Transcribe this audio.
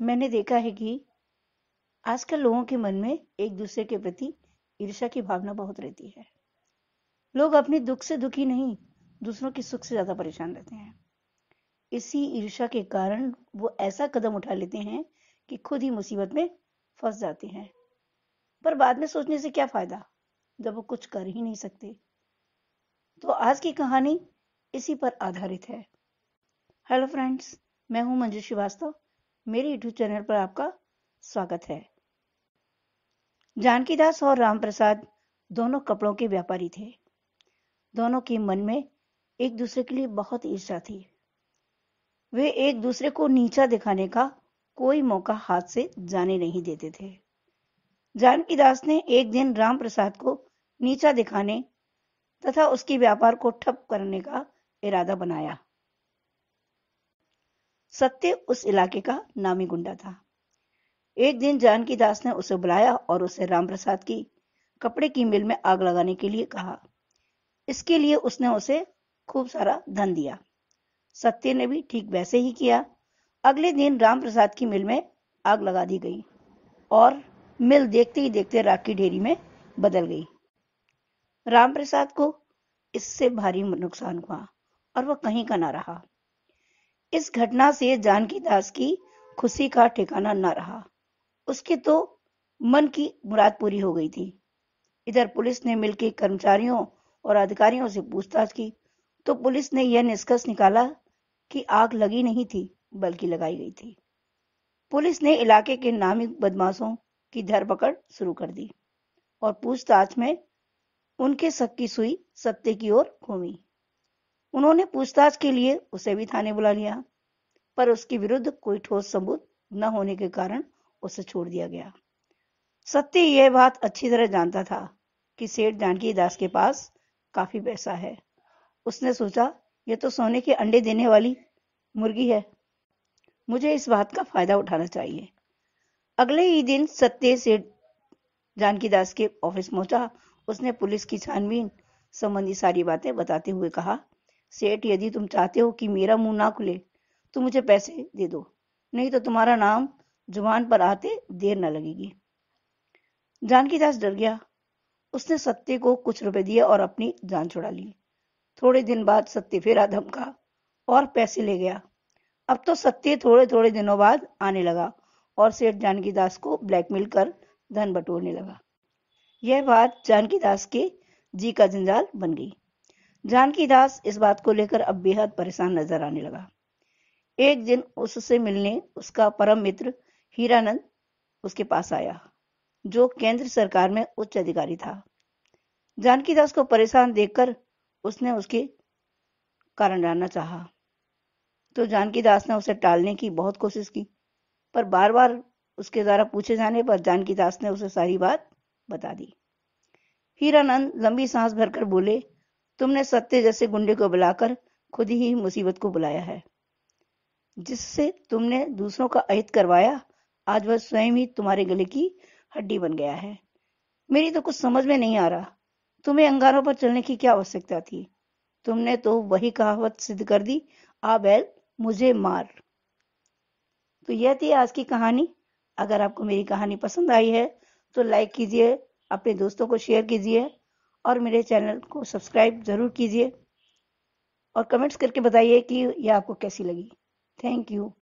मैंने देखा है कि आजकल लोगों के मन में एक दूसरे के प्रति ईर्ष्या की भावना बहुत रहती है। लोग अपने दुख से दुखी नहीं, दूसरों के सुख से ज्यादा परेशान रहते हैं। इसी ईर्ष्या के कारण वो ऐसा कदम उठा लेते हैं कि खुद ही मुसीबत में फंस जाते हैं। पर बाद में सोचने से क्या फायदा जब वो कुछ कर ही नहीं सकते। तो आज की कहानी इसी पर आधारित है। हेलो फ्रेंड्स, मैं हूं मंजू श्रीवास्तव। मेरे यूट्यूब चैनल पर आपका स्वागत है। जानकीदास और रामप्रसाद दोनों कपड़ों के व्यापारी थे। दोनों के मन में एक दूसरे के लिए बहुत ईर्ष्या थी। वे एक दूसरे को नीचा दिखाने का कोई मौका हाथ से जाने नहीं देते थे। जानकीदास ने एक दिन रामप्रसाद को नीचा दिखाने तथा उसके व्यापार को ठप करने का इरादा बनाया। सत्य उस इलाके का नामी गुंडा था। एक दिन जानकीदास ने उसे बुलाया और उसे रामप्रसाद की कपड़े की मिल में आग लगाने के लिए कहा। इसके लिए उसने उसे खूब सारा धन दिया। सत्य ने भी ठीक वैसे ही किया। अगले दिन रामप्रसाद की मिल में आग लगा दी गई और मिल देखते ही देखते राख की ढेरी में बदल गई। रामप्रसाद को इससे भारी नुकसान हुआ और वह कहीं का ना रहा। इस घटना से जानकीदास की खुशी का ठिकाना न रहा। उसके तो मन की मुराद पूरी हो गई थी। इधर पुलिस ने मिल के कर्मचारियों और अधिकारियों से पूछताछ की तो पुलिस ने यह निष्कर्ष निकाला कि आग लगी नहीं थी बल्कि लगाई गई थी। पुलिस ने इलाके के नामी बदमाशों की धरपकड़ शुरू कर दी और पूछताछ में उनके शक की सुई सत्य की ओर घूमी। उन्होंने पूछताछ के लिए उसे भी थाने बुला लिया, पर उसके विरुद्ध कोई ठोस सबूत न होने के कारण उसे छोड़ दिया गया। सत्य यह बात अच्छी तरह जानता था कि सेठ जानकीदास के पास काफी पैसा है। उसने सोचा, यह तो सोने के अंडे देने वाली मुर्गी है, मुझे इस बात का फायदा उठाना चाहिए। अगले ही दिन सत्य सेठ जानकीदास के ऑफिस पहुंचा। उसने पुलिस की छानबीन संबंधी सारी बातें बताते हुए कहा, सेठ, यदि तुम चाहते हो कि मेरा मुंह ना खुले तो मुझे पैसे दे दो, नहीं तो तुम्हारा नाम जुबान पर आते देर न लगेगी। जानकीदास डर गया। उसने सत्य को कुछ रुपए दिए और अपनी जान छुड़ा ली। थोड़े दिन बाद सत्य फिर धमका और पैसे ले गया। अब तो सत्य थोड़े थोड़े दिनों बाद आने लगा और सेठ जानकीदास को ब्लैकमेल कर धन बटोरने लगा। यह बात जानकीदास के जी का जंजाल बन गई। जानकीदास इस बात को लेकर अब बेहद परेशान नजर आने लगा। एक दिन उससे मिलने उसका परम मित्र हीरानंद उसके पास आया, जो केंद्र सरकार में उच्च अधिकारी था। जानकीदास को परेशान देखकर उसने उसके कारण जानना चाहा, तो जानकीदास ने उसे टालने की बहुत कोशिश की, पर बार बार उसके द्वारा पूछे जाने पर जानकीदास ने उसे सारी बात बता दी। हीरानंद लंबी सांस भरकर बोले, तुमने सत्य जैसे गुंडे को बुलाकर खुद ही मुसीबत को बुलाया है। जिससे तुमने दूसरों का अहित करवाया, आज वह स्वयं ही तुम्हारे गले की हड्डी बन गया है। मेरी तो कुछ समझ में नहीं आ रहा, तुम्हें अंगारों पर चलने की क्या आवश्यकता थी। तुमने तो वही कहावत सिद्ध कर दी, आ बैल मुझे मार। तो यह थी आज की कहानी। अगर आपको मेरी कहानी पसंद आई है तो लाइक कीजिए, अपने दोस्तों को शेयर कीजिए और मेरे चैनल को सब्सक्राइब जरूर कीजिए और कमेंट्स करके बताइए कि यह आपको कैसी लगी। Thank you.